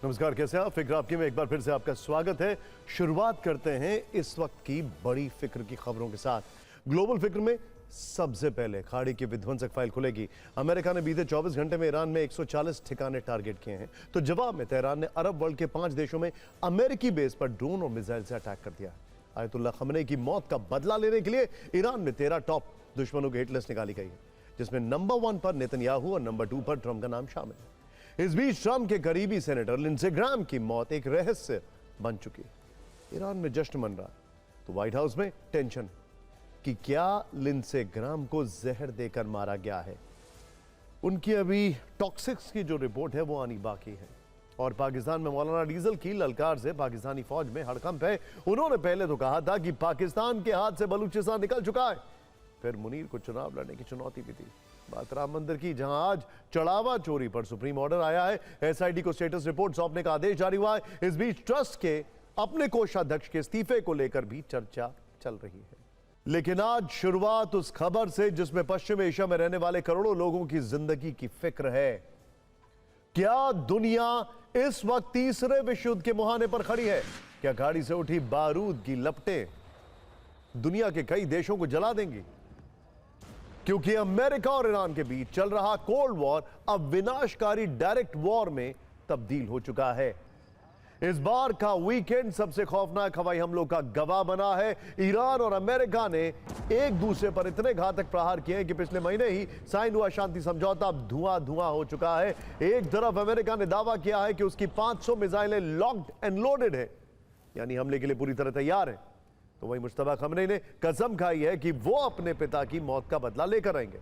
नमस्कार, कैसे हैं आप? फिक्र आपकी में एक बार फिर से आपका स्वागत है। शुरुआत करते हैं इस वक्त की बड़ी फिक्र की खबरों के साथ। ग्लोबल फिक्र में सबसे पहले खाड़ी की विध्वंसक फाइल खुलेगी। अमेरिका ने बीते 24 घंटे में ईरान में 140 ठिकाने टारगेट किए हैं, तो जवाब में तेहरान ने अरब वर्ल्ड के 5 देशों में अमेरिकी बेस पर ड्रोन और मिसाइल से अटैक कर दिया। आयतुल्लाह खमनेई की मौत का बदला लेने के लिए ईरान में 13 टॉप दुश्मनों की हिट लिस्ट निकाली गई है, जिसमें नंबर 1 पर नेतन्याहू और नंबर 2 पर ट्रंप का नाम शामिल है। इस बीच ट्रंप के करीबी सेनेटर लिंडसे ग्राहम की मौत एक रहस्य बन चुकी है। ईरान में जश्न मन रहा तो व्हाइट हाउस में टेंशन कि क्या लिंडसे ग्राहम को जहर देकर मारा गया है। उनकी अभी टॉक्सिक्स की जो रिपोर्ट है वो आनी बाकी है। और पाकिस्तान में मौलाना डीजल की ललकार से पाकिस्तानी फौज में हड़कंप है। उन्होंने पहले तो कहा था कि पाकिस्तान के हाथ से बलूचिस्तान निकल चुका है, फिर मुनीर को चुनाव लड़ने की चुनौती भी दी। बात राम मंदिर की, जहां आज चढ़ावा चोरी पर सुप्रीम ऑर्डर आया है। एसआईटी को स्टेटस रिपोर्ट सौंपने का आदेश जारी हुआ है। इस बीच ट्रस्ट के अपने कोषाध्यक्ष के इस्तीफे को लेकर भी चर्चा चल रही है। लेकिन आज शुरुआत उस खबर से जिसमें पश्चिम एशिया में रहने वाले करोड़ों लोगों की जिंदगी की फिक्र है। क्या दुनिया इस वक्त तीसरे विश्व युद्ध के मुहाने पर खड़ी है? क्या गाड़ी से उठी बारूद की लपटें दुनिया के कई देशों को जला देंगी? क्योंकि अमेरिका और ईरान के बीच चल रहा कोल्ड वॉर अब विनाशकारी डायरेक्ट वॉर में तब्दील हो चुका है। इस बार का वीकेंड सबसे खौफनाक हवाई हमलों का गवाह बना है। ईरान और अमेरिका ने एक दूसरे पर इतने घातक प्रहार किए हैं कि पिछले महीने ही साइन हुआ शांति समझौता अब धुआं धुआं हो चुका है। एक तरफ अमेरिका ने दावा किया है कि उसकी 500 मिसाइलें लॉक्ड एंड लोडेड है, यानी हमले के लिए पूरी तरह तैयार है, तो वही मुश्तबा खमनेई ने कसम खाई है कि वो अपने पिता की मौत का बदला लेकर आएंगे।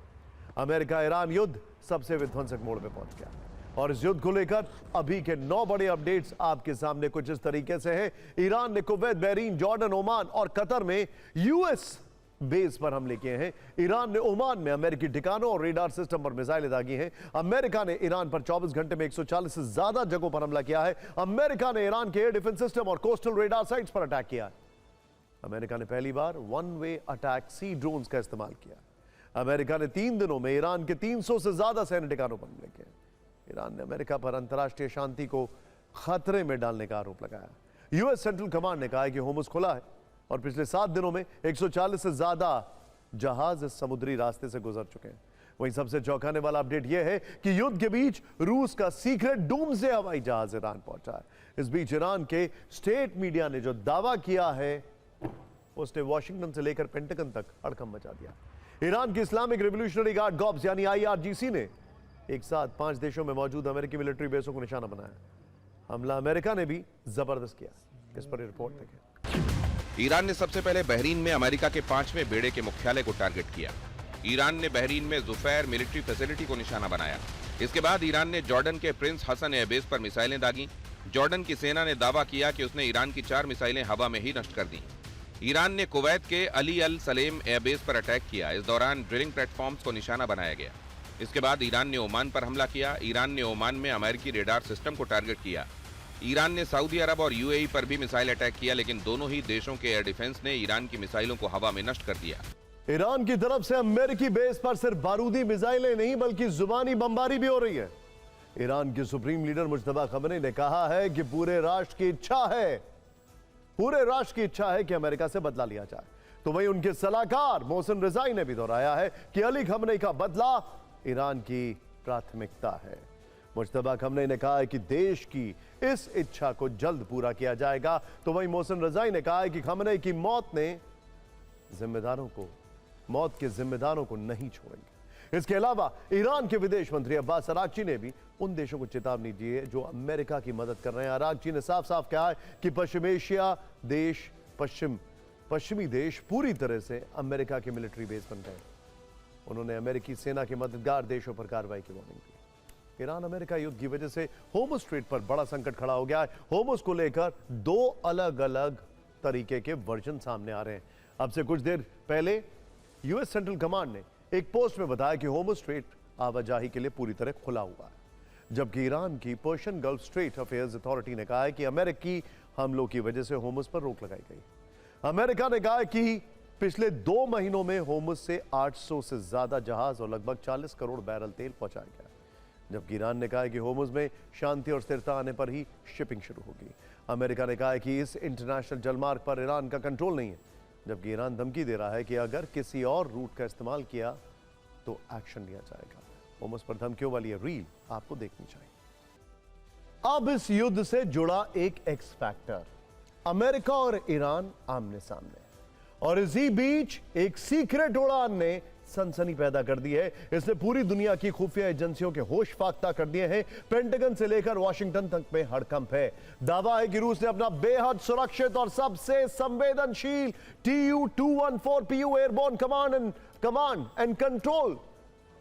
अमेरिका ईरान युद्ध सबसे विध्वंसक मोड़ पे पहुंच गया और इस युद्ध को लेकर अभी के 9 बड़े अपडेट्स आपके सामने कुछ इस तरीके से हैं। ईरान ने कुवैत, बहरीन, जॉर्डन, ओमान और कतर में यूएस बेस पर हमले किए हैं। ईरान ने ओमान में अमेरिकी ठिकानों और रेडार सिस्टम पर मिसाइलें दागी हैं। अमेरिका ने ईरान पर 24 घंटे में 140 से ज्यादा जगहों पर हमला किया है। अमेरिका ने ईरान के एयर डिफेंस सिस्टम और कोस्टल रेडार साइट्स पर अटैक किया है। अमेरिका ने पहली बार वन वे अटैक सी ड्रोन्स का इस्तेमाल किया। अमेरिका ने 3 दिनों में ईरान के 300 से ज्यादा सैन्य ठिकानों पर हमले किए। ईरान ने अमेरिका पर अंतर्राष्ट्रीय शांति को खतरे में डालने का आरोप लगाया। यूएस सेंट्रल कमांड ने कहा है कि होर्मुज खुला है और पिछले 7 दिनों में 140 से ज्यादा जहाज इस समुद्री रास्ते से गुजर चुके हैं। वहीं सबसे चौंकाने वाला अपडेट यह है कि युद्ध के बीच रूस का सीक्रेट डूम्सडे हवाई जहाज ईरान पहुंचा है। इस बीच ईरान के स्टेट मीडिया ने जो दावा किया है उसने वाशिंगटन से लेकर पेंटागन तक हड़कंप मचा दिया। ईरान की इस्लामिक रिवॉल्यूशनरी गार्ड गॉप्स यानी आईआरजीसी ने एक साथ 5 देशों में मौजूद अमेरिकी मिलिट्री बेसों को निशाना बनाया। हमला अमेरिका ने भी जबरदस्त किया। इस पर रिपोर्ट देखें। ईरान ने सबसे पहले बहरीन में अमेरिका के 5वें बेड़े के मुख्यालय को टारगेट किया। ईरान ने बहरीन में जुफैर मिलिट्री फैसिलिटी को निशाना बनाया। इसके बाद ईरान ने जॉर्डन के प्रिंस हसन एयरबेस पर मिसाइलें दागी। जॉर्डन की सेना ने दावा किया कि उसने ईरान की 4 मिसाइलें हवा में ही नष्ट कर दी। ईरान ने कुवैत के अली अल सलेम एयरबेस पर अटैक किया। इस दौरान ड्रिलिंग प्लेटफॉर्म्स को निशाना बनाया गया। इसके बाद ईरान ने ओमान पर हमला किया। ईरान ने ओमान में अमेरिकी रेडार सिस्टम को टारगेट किया। ईरान ने सऊदी अरब और यूएई पर भी मिसाइल अटैक किया, लेकिन दोनों ही देशों के एयर डिफेंस ने ईरान की मिसाइलों को हवा में नष्ट कर दिया। ईरान की तरफ से अमेरिकी बेस पर सिर्फ बारूदी मिसाइलें नहीं बल्कि जुबानी बमबारी भी हो रही है। ईरान के सुप्रीम लीडर मुश्तबा खमनेई ने कहा है कि पूरे राष्ट्र की इच्छा है कि अमेरिका से बदला लिया जाए। तो वहीं उनके सलाहकार मोहसिन रिजाई ने भी दोहराया है कि अली खमनेई का बदला ईरान की प्राथमिकता है। मुश्तबा खमनेई ने कहा है कि देश की इस इच्छा को जल्द पूरा किया जाएगा। तो वहीं मोहसिन रिजाई ने कहा है कि खमनेई की मौत के जिम्मेदारों को नहीं छोड़ेंगे। इसके अलावा ईरान के विदेश मंत्री अब्बास अरागची ने भी उन देशों को चेतावनी दी है जो अमेरिका की मदद कर रहे हैं। अरागची ने साफ साफ कहा है कि पश्चिम एशिया देश पश्चिमी देश पूरी तरह से अमेरिका के मिलिट्री बेस बन गए। उन्होंने अमेरिकी सेना के मददगार देशों पर कार्रवाई की वार्निंग दी। ईरान अमेरिका युद्ध की वजह से होर्मुज स्ट्रेट पर बड़ा संकट खड़ा हो गया है। होर्मुज को लेकर 2 अलग अलग तरीके के वर्जन सामने आ रहे हैं। अब से कुछ देर पहले यूएस सेंट्रल कमांड ने एक पोस्ट में बताया कि होर्मुज स्ट्रेट आवाजाही के लिए पूरी तरह खुला हुआ है, जबकि ईरान की Persian gulf straight affairs authority ने कहा है कि अमेरिकी हमलों की वजह से होर्मुज पर रोक लगाई गई। अमेरिका ने कहा है कि पिछले 2 महीनों में होर्मुज से 800 से ज्यादा जहाज और लगभग 40 करोड़ बैरल तेल पहुंचाया गया। जबकि ईरान ने कहा है कि होर्मुज में शांति और स्थिरता आने पर ही शिपिंग शुरू होगी। अमेरिका ने कहा है कि इस इंटरनेशनल जलमार्ग पर ईरान का कंट्रोल नहीं है, जबकि ईरान धमकी दे रहा है कि अगर किसी और रूट का इस्तेमाल किया तो एक्शन लिया जाएगा। होर्मुज पर धमकियों वाली ये रील आपको देखनी चाहिए। अब इस युद्ध से जुड़ा एक एक्स फैक्टर, अमेरिका और ईरान आमने सामने, और इसी बीच एक सीक्रेट उड़ान ने सनसनी पैदा कर दी है। इसने पूरी दुनिया की खुफिया एजेंसियों के होश फाख्ता कर दिए हैं। पेंटागन से लेकर वॉशिंगटन तक में हड़कंप है। दावा है कि रूस ने अपना बेहद सुरक्षित और सबसे संवेदनशील TU-214PU airborne command and control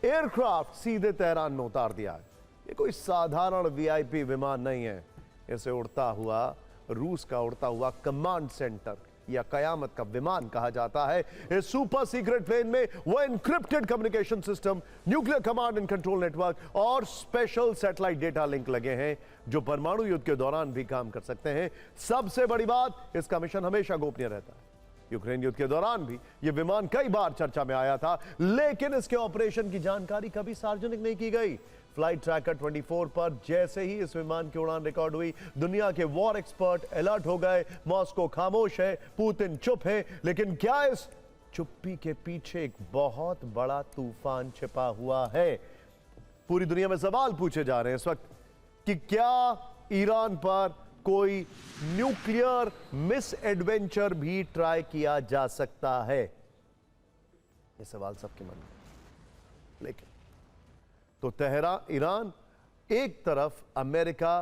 aircraft सीधे तेहरान में उतार दिया है। ये कोई साधारण VIP विमान नहीं है, इसे उड़ता हुआ रूस का उड़ता हुआ कमांड सेंटर या कयामत का विमान कहा जाता है। इस सुपर सीक्रेट प्लेन में वो encrypted communication system, nuclear command and control network और स्पेशल सैटेलाइट डेटा लिंक लगे हैं जो परमाणु युद्ध के दौरान भी काम कर सकते हैं। सबसे बड़ी बात, इसका मिशन हमेशा गोपनीय रहता है। यूक्रेन युद्ध के दौरान भी यह विमान कई बार चर्चा में आया था, लेकिन इसके ऑपरेशन की जानकारी कभी सार्वजनिक नहीं की गई। फ्लाइट ट्रैकर 24 पर जैसे ही इस विमान की उड़ान रिकॉर्ड हुई, दुनिया के वॉर एक्सपर्ट अलर्ट हो गए। मॉस्को खामोश है, पुतिन चुप है, लेकिन क्या इस चुप्पी के पीछे एक बहुत बड़ा तूफान छिपा हुआ है? पूरी दुनिया में सवाल पूछे जा रहे हैं इस वक्त कि क्या ईरान पर कोई न्यूक्लियर मिस एडवेंचर भी ट्राई किया जा सकता है? ये सवाल सबके मन में, लेकिन तो ईरान एक तरफ अमेरिका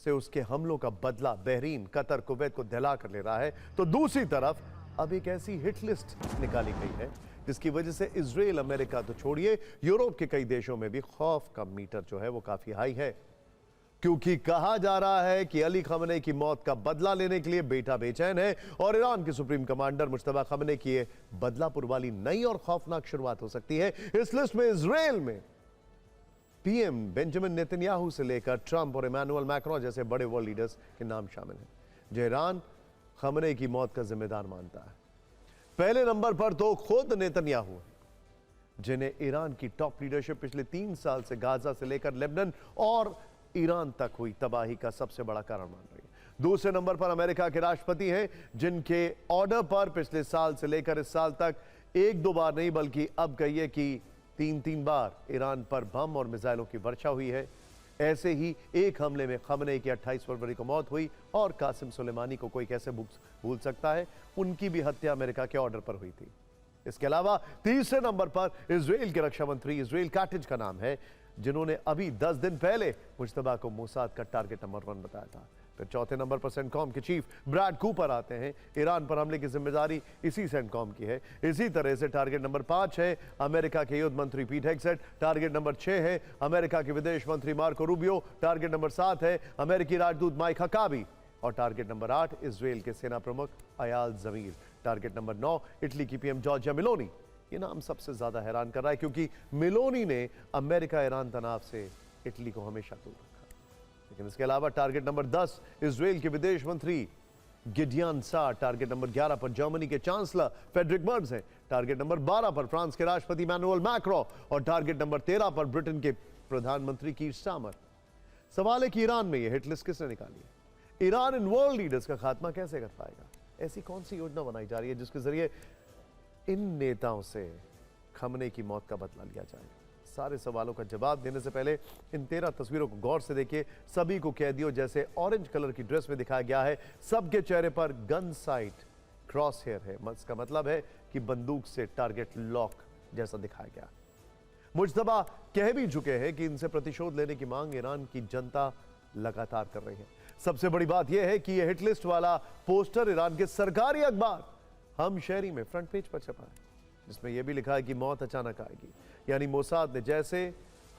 से उसके हमलों का बदला बहरीन, कतर, कुवैत को दिला कर ले रहा है, तो दूसरी तरफ अब एक ऐसी हिट लिस्ट निकाली गई है जिसकी वजह से इजराइल, अमेरिका तो छोड़िए, यूरोप के कई देशों में भी खौफ का मीटर जो है वो काफी हाई है। क्योंकि कहा जा रहा है कि अली खमेनी की मौत का बदला लेने के लिए बेटा बेचैन है और ईरान के सुप्रीम कमांडर मुश्तबा खमेनी की ये बदलापुर वाली नई और खौफनाक शुरुआत हो सकती है। इस लिस्ट में इजराइल में पीएम बेंजामिन नेतन्याहू से लेकर ट्रंप और इमैनुअल मैक्रोन जैसे बड़े वर्ल्ड लीडर्स के नाम शामिल हैं, जो ईरान खमेनी की मौत का जिम्मेदार मानता है। पहले नंबर पर तो खुद नेतन्याहू है, जिन्हें ईरान की टॉप लीडरशिप पिछले 3 साल से गाजा से लेकर लेबनान और ईरान तक हुई तबाही का सबसे बड़ा कारण मान रही है। दूसरे नंबर पर अमेरिका के राष्ट्रपति हैं, जिनके ऑर्डर पर पिछले साल से लेकर इस साल तक 1-2 बार नहीं बल्कि अब कहिए कि 3-3 बार ईरान पर बम और मिसाइलों की वर्षा हुई है। ऐसे ही एक हमले में खमेनी की 28 फरवरी को मौत हुई और कासिम सुलेमानी को कोई कैसे भूल सकता है, उनकी भी हत्या अमेरिका के ऑर्डर पर हुई थी। इसके अलावा तीसरे नंबर पर इजराइल के रक्षा मंत्री इजराइल काटिज का नाम है, जिन्होंने अभी 10 दिन पहले मुश्तबा को मोसाद का टारगेट नंबर 1 बताया था। फिर चौथे नंबर पर सेंटकॉम के चीफ ब्रैड कूपर आते हैं। ईरान पर हमले की जिम्मेदारी इसी सेंटकॉम की है। इसी तरह से टारगेट नंबर 5 है अमेरिका के युद्ध मंत्री पीट हेगसेट, टारगेट नंबर 6 है अमेरिका के विदेश मंत्री मार्को रूबियो, टारगेट नंबर 7 है अमेरिकी राजदूत माइक हकाबी और टारगेट नंबर 8 इजराइल के सेना प्रमुख अयाल जमीर। टारगेट नंबर 9 इटली की पीएम जॉर्जिया मेलोनी। ये नाम सबसे ज्यादा हैरान कर रहा है क्योंकि मेलोनी ने अमेरिका ईरान तनाव से इटली को हमेशा दूर रखा। लेकिन इसके अलावा टारगेट नंबर 10 इजराइल के विदेश मंत्री गिडियन सार, टारगेट नंबर 11 पर जर्मनी के चांसलर फ्रेडरिक मर्ज हैं, टारगेट नंबर 12 पर फ्रांस के राष्ट्रपति इमैनुअल मैक्रोन और टारगेट नंबर 13 पर ब्रिटेन के प्रधानमंत्री कीर स्टारमर। सवाल है कि ईरान में यह हिट लिस्ट किसने निकाली है? ईरान इन वर्ल्ड लीडर्स का खात्मा कैसे कर पाएगा? ऐसी कौन सी योजना बनाई जा रही है जिसके जरिए इन नेताओं से खमेनी की मौत का बदला लिया जाएगा? सारे सवालों का जवाब देने से पहले इन 13 तस्वीरों को गौर से देखिए। सभी को कैदियों जैसे ऑरेंज कलर की ड्रेस में दिखाया गया है। सबके चेहरे पर गन साइट क्रॉस हेयर है। इसका मतलब है कि बंदूक से टारगेट लॉक जैसा दिखाया गया। मुश्तबा कह भी चुके हैं कि इनसे प्रतिशोध लेने की मांग ईरान की जनता लगातार कर रही है। सबसे बड़ी बात यह है कि यह हिट लिस्ट वाला पोस्टर ईरान के सरकारी अखबार हम शहरी में फ्रंट पेज पर छपा है, जिसमें यह भी लिखा है कि मौत अचानक आएगी। यानी मोसाद ने जैसे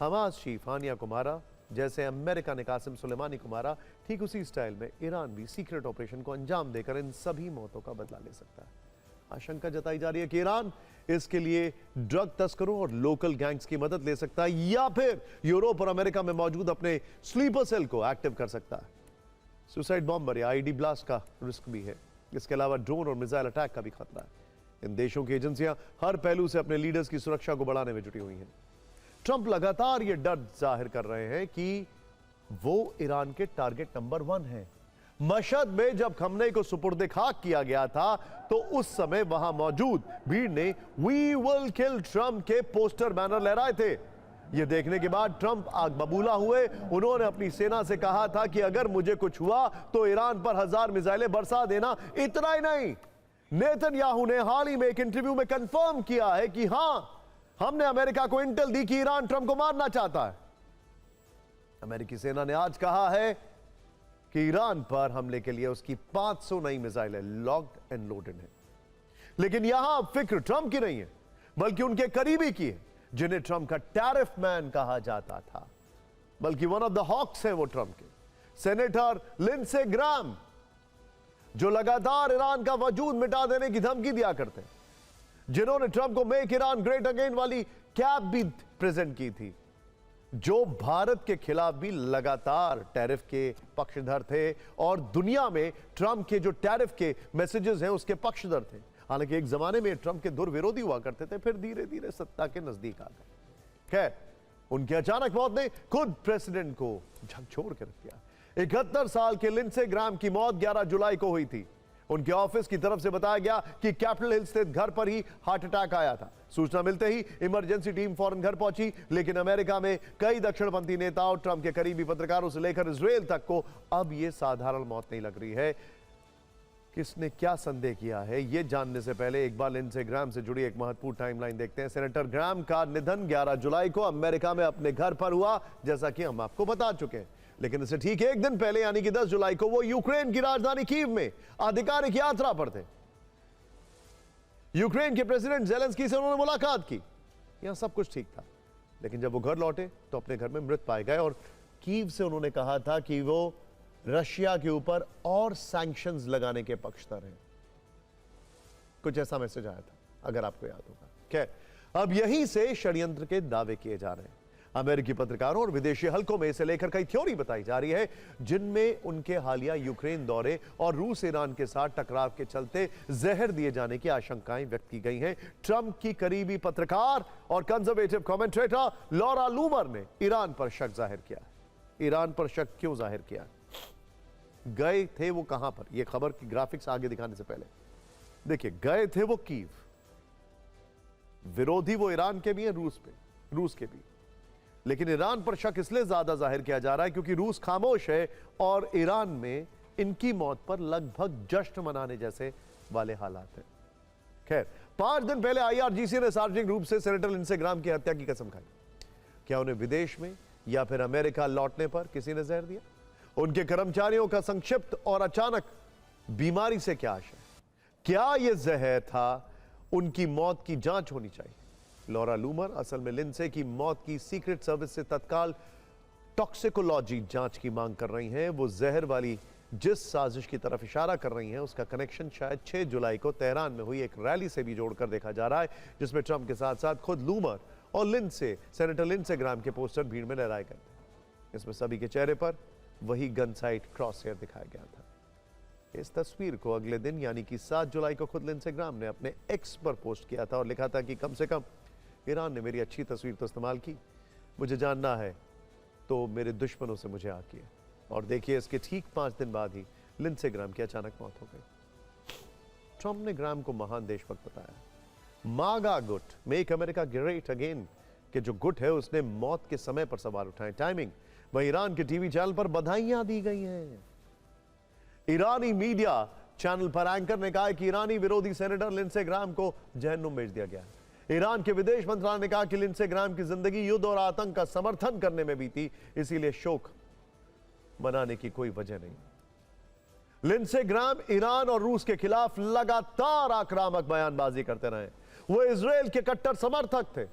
हमास चीफ हानिया को मारा, जैसे अमेरिका ने कासिम सुलेमानी को मारा, ठीक उसी स्टाइल में ईरान भी सीक्रेट ऑपरेशन को अंजाम देकर इन सभी मौतों का बदला ले सकता है। आशंका जताई जा रही है कि ईरान इसके लिए ड्रग तस्करों और लोकल गैंग्स की मदद ले सकता है या फिर यूरोप और अमेरिका में मौजूद अपने स्लीपर सेल को एक्टिव कर सकता है। सुसाइड बॉम्बर या आईडी ब्लास्ट का रिस्क भी है। इसके अलावा ड्रोन और मिसाइल अटैक का भी खतरा है। इन देशों की एजेंसियां हर पहलू से अपने लीडर्स की सुरक्षा को बढ़ाने में जुटी हुई हैं। ट्रंप लगातार यह डर जाहिर कर रहे हैं कि वो ईरान के टारगेट नंबर 1 हैं। मशहद में जब खमनेई को सुपुर्द खाक किया गया था तो उस समय वहां मौजूद भीड़ ने वी विल किल ट्रंप के पोस्टर बैनर लहराए थे। यह देखने के बाद ट्रंप आग बबूला हुए। उन्होंने अपनी सेना से कहा था कि अगर मुझे कुछ हुआ तो ईरान पर 1000 मिसाइलें बरसा देना। इतना ही नहीं, नेतन्याहू ने हाल ही में एक इंटरव्यू में कंफर्म किया है कि हां, हमने अमेरिका को इंटेल दी कि ईरान ट्रंप को मारना चाहता है। अमेरिकी सेना ने आज कहा है कि ईरान पर हमले के लिए उसकी 500 नई मिसाइलें लॉक्ड एंड लोडेड हैं। लेकिन यहां फिक्र ट्रंप की नहीं है, बल्कि उनके करीबी की है, जिन्हें ट्रंप का टैरिफ मैन कहा जाता था। बल्कि वन ऑफ द हॉक्स है वो ट्रंप के, सेनेटर लिंडसे ग्राहम, जो लगातार ईरान का वजूद मिटा देने की धमकी दिया करते हैं, जिन्होंने ट्रंप को मेक ईरान ग्रेट अगेन वाली कैप भी प्रेजेंट की थी, जो भारत के खिलाफ भी लगातार टैरिफ के पक्षधर थे और दुनिया में ट्रंप के जो टैरिफ के मैसेजेस हैं उसके पक्षधर थे। हालांकि एक जमाने में ट्रंप के दूर विरोधी हुआ करते थे, फिर धीरे धीरे सत्ता के नजदीक आ गए। खैर, उनकी अचानक मौत ने खुद प्रेसिडेंट को झकझोर के रख दिया। 71 साल के लिंडसे ग्राहम की मौत 11 जुलाई को हुई थी। उनके ऑफिस की तरफ से बताया गया कि कैपिटल हिल स्थित घर पर ही हार्ट अटैक आया था। सूचना मिलते ही इमरजेंसी टीम फौरन घर पहुंची, लेकिन अमेरिका में कई दक्षिणपंथी नेताओं, ट्रंप के करीबी पत्रकारों से लेकर इजराइल तक को अब यह साधारण मौत नहीं लग रही है। किसने क्या संदेह किया है, यह जानने से पहले एक बार लिंडसे ग्राहम से जुड़ी एक महत्वपूर्ण टाइमलाइन देखते हैं। सेनेटर ग्राहम का निधन 11 जुलाई को अमेरिका में अपने घर पर हुआ, जैसा कि हम आपको बता चुके हैं। लेकिन इससे ठीक एक दिन पहले यानी कि 10 जुलाई को वो यूक्रेन की राजधानी कीव में आधिकारिक यात्रा पर थे। यूक्रेन के प्रेसिडेंट जेलेंस्की से उन्होंने मुलाकात की। यहां सब कुछ ठीक था, लेकिन जब वो घर लौटे तो अपने घर में मृत पाए गए और कीव से उन्होंने कहा था कि वो रशिया के ऊपर और सैंक्शंस लगाने के पक्षधर हैं। कुछ ऐसा मैसेज आया था, अगर आपको याद होगा। खैर, अब यहीं से षड्यंत्र के दावे किए जा रहे हैं। अमेरिकी पत्रकारों और विदेशी हलकों में इसे लेकर कई थ्योरी बताई जा रही है, जिनमें उनके हालिया यूक्रेन दौरे और रूस ईरान के साथ टकराव के चलते जहर दिए जाने की आशंकाएं व्यक्त की गई हैं। ट्रंप की करीबी पत्रकार और कंजर्वेटिव कमेंटेटर लॉरा लूमर ने ईरान पर शक जाहिर किया। ईरान पर शक क्यों जाहिर किया? गए थे वो कहां पर? यह खबर की ग्राफिक्स आगे दिखाने से पहले देखिए, गए थे वो कीव। विरोधी वो ईरान के भी है, रूस के भी। लेकिन ईरान पर शक इसलिए ज्यादा जाहिर किया जा रहा है क्योंकि रूस खामोश है और ईरान में इनकी मौत पर लगभग जश्न मनाने जैसे वाले हालात हैं। खैर, 5 दिन पहले आईआरजीसी ने सार्वजनिक रूप से सेनेटर लिंडसे ग्राहम की हत्या की कसम खाई। क्या उन्हें विदेश में या फिर अमेरिका लौटने पर किसी ने जहर दिया? उनके कर्मचारियों का संक्षिप्त और अचानक बीमारी से क्या आशय? क्या यह जहर था? उनकी मौत की जांच होनी चाहिए। लॉरा लूमर असल में लिंडसे की मौत की सीक्रेट सर्विस से तत्काल टॉक्सिकोलॉजी जांच की मांग कर रही हैं। वो जहर वाली जिस साजिश की तरफ इशारा कर रही हैं, उसका कनेक्शन शायद 6 जुलाई को तेहरान में हुई एक रैली से भी जोड़कर देखा जा रहा है, जिसमें ट्रंप के साथ साथ खुद लूमर और सेनेटर लिंडसे ग्राहम के पोस्टर भीड़ में लहराए गए थे। इसमें सभी के चेहरे पर वही गन साइट क्रॉस हेयर दिखाया गया था। इस तस्वीर को अगले दिन यानी कि 7 जुलाई को खुद लिंडसे ग्राहम ने अपने एक्स पर पोस्ट किया था और लिखा था कि कम से कम ईरान ने मेरी अच्छी तस्वीर तो इस्तेमाल की, मुझे जानना है तो मेरे दुश्मनों से मुझे आग किया। और देखिए, इसके ठीक 5 दिन बाद ही लिंडसे ग्राहम की अचानक मौत हो गई। ट्रंप ने ग्राहम को महान देशभक्त बताया। मागा गुट, मेक अमेरिका ग्रेट अगेन के जो गुट है, उसने मौत के समय पर सवाल उठाए। टाइमिंग, वहीं ईरान के टीवी चैनल पर बधाइयां दी गई हैं। ईरानी मीडिया चैनल पर एंकर ने कहा कि ईरानी विरोधी सेनेटर लिंडसे ग्राहम को जहन्नुम भेज दिया गया है। ईरान के विदेश मंत्रालय ने कहा कि लिंडसे ग्राहम की जिंदगी युद्ध और आतंक का समर्थन करने में बीती, इसीलिए शोक मनाने की कोई वजह नहीं। लिंडसे ग्राहम ईरान और रूस के खिलाफ लगातार आक्रामक बयानबाजी करते रहे। वो इजराइल के कट्टर समर्थक थे,